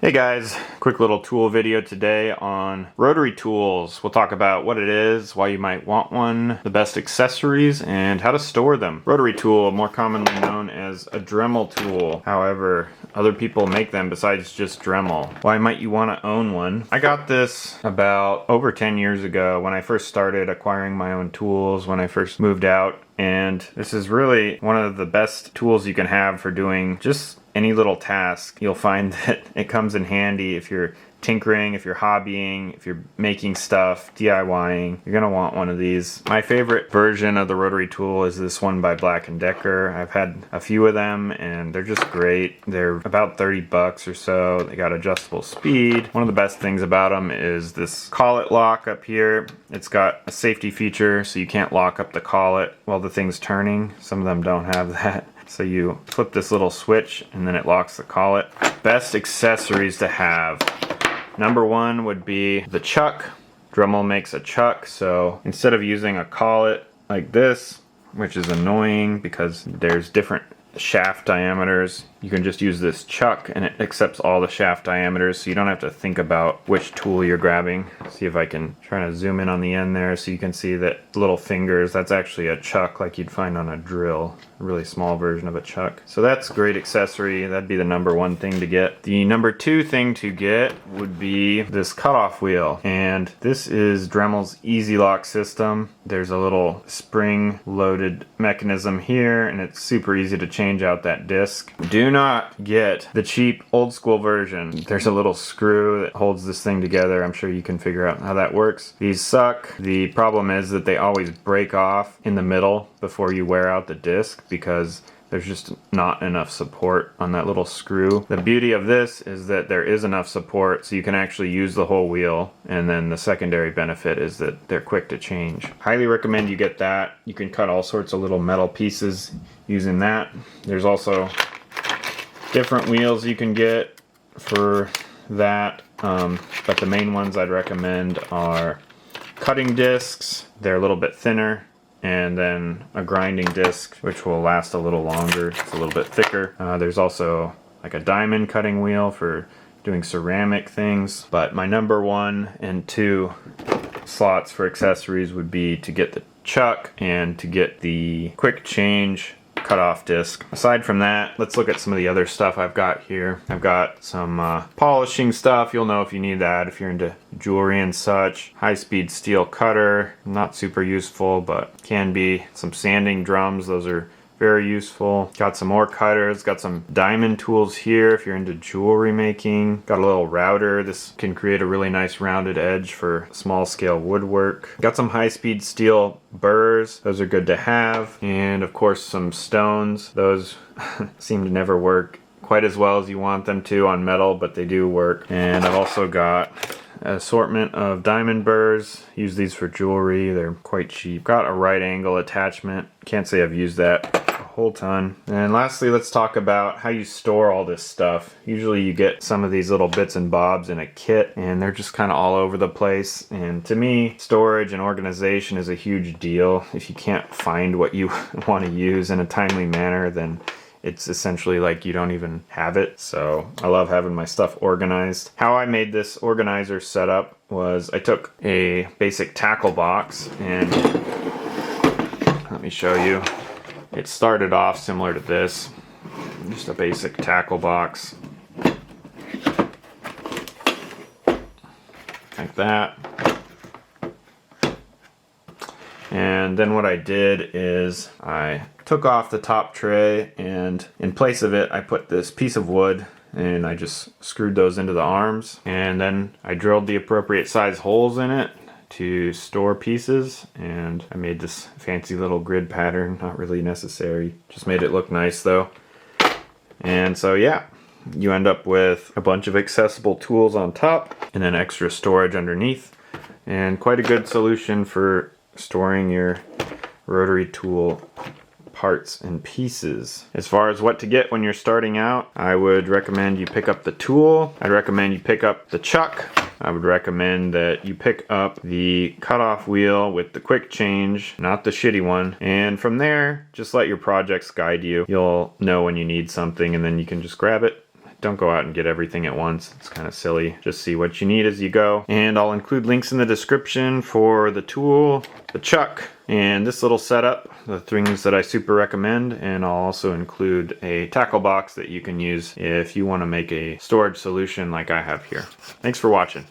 Hey guys, quick little tool video today on rotary tools. We'll talk about what it is, why you might want one, the best accessories, and how to store them. Rotary tool, more commonly known as a Dremel tool. However, other people make them besides just Dremel. Why might you want to own one? I got this about over 10 years ago when I first started acquiring my own tools, when I first moved out. And this is really one of the best tools you can have for doing just any little task. You'll find that it comes in handy if you're tinkering, if you're hobbying, if you're making stuff, DIYing. You're gonna want one of these. My favorite version of the rotary tool is this one by Black & Decker. I've had a few of them and they're just great. They're about 30 bucks or so. They got adjustable speed. One of the best things about them is this collet lock up here. It's got a safety feature so you can't lock up the collet while the thing's turning. Some of them don't have that. So you flip this little switch and then it locks the collet. Best accessories to have. Number one would be the chuck. Dremel makes a chuck, so instead of using a collet like this, which is annoying because there's different shaft diameters, you can just use this chuck and it accepts all the shaft diameters, so you don't have to think about which tool you're grabbing. See if I can try to zoom in on the end there so you can see that little fingers, that's actually a chuck like you'd find on a drill, a really small version of a chuck. So that's a great accessory. That'd be the number one thing to get. The number two thing to get would be this cutoff wheel, and this is Dremel's Easy Lock system. There's a little spring loaded mechanism here and it's super easy to change out that disc. Do not get the cheap old school version. There's a little screw that holds this thing together. I'm sure you can figure out how that works. These suck. The problem is that they always break off in the middle before you wear out the disc because there's just not enough support on that little screw. The beauty of this is that there is enough support so you can actually use the whole wheel, and then the secondary benefit is that they're quick to change. Highly recommend you get that. You can cut all sorts of little metal pieces using that. There's also different wheels you can get for that, but the main ones I'd recommend are cutting discs. They're a little bit thinner, and then a grinding disc, which will last a little longer. It's a little bit thicker. There's also like a diamond cutting wheel for doing ceramic things, but my number one and two slots for accessories would be to get the chuck and to get the quick change cutoff disc. Aside from that, let's look at some of the other stuff I've got here. I've got some polishing stuff. You'll know if you need that if you're into jewelry and such. High-speed steel cutter, not super useful, but can be. Some sanding drums, those are very useful. Got some more cutters, got some diamond tools here if you're into jewelry making. Got a little router. This can create a really nice rounded edge for small scale woodwork. Got some high-speed steel burrs. Those are good to have. And of course some stones. Those seem to never work quite as well as you want them to on metal, but they do work. And I've also got an assortment of diamond burrs. Use these for jewelry. They're quite cheap. Got a right angle attachment. Can't say I've used that whole ton. And lastly, let's talk about how you store all this stuff. Usually you get some of these little bits and bobs in a kit and they're just kind of all over the place, and to me storage and organization is a huge deal. If you can't find what you want to use in a timely manner, then it's essentially like you don't even have it. So I love having my stuff organized. How I made this organizer setup was I took a basic tackle box, and let me show you. It started off similar to this, just a basic tackle box, like that. And then what I did is I took off the top tray, and in place of it I put this piece of wood, and I just screwed those into the arms, and then I drilled the appropriate size holes in it to store pieces, and I made this fancy little grid pattern. Not really necessary, just made it look nice though. And so yeah, you end up with a bunch of accessible tools on top and then extra storage underneath, and quite a good solution for storing your rotary tool parts and pieces. As far as what to get when you're starting out, I would recommend you pick up the tool. I'd recommend you pick up the chuck. I would recommend that you pick up the cutoff wheel with the quick change, not the shitty one. And from there, just let your projects guide you. You'll know when you need something and then you can just grab it, don't go out and get everything at once. It's kind of silly. Just see what you need as you go. And I'll include links in the description for the tool, the chuck, and this little setup, the things that I super recommend. And I'll also include a tackle box that you can use if you want to make a storage solution like I have here. Thanks for watching.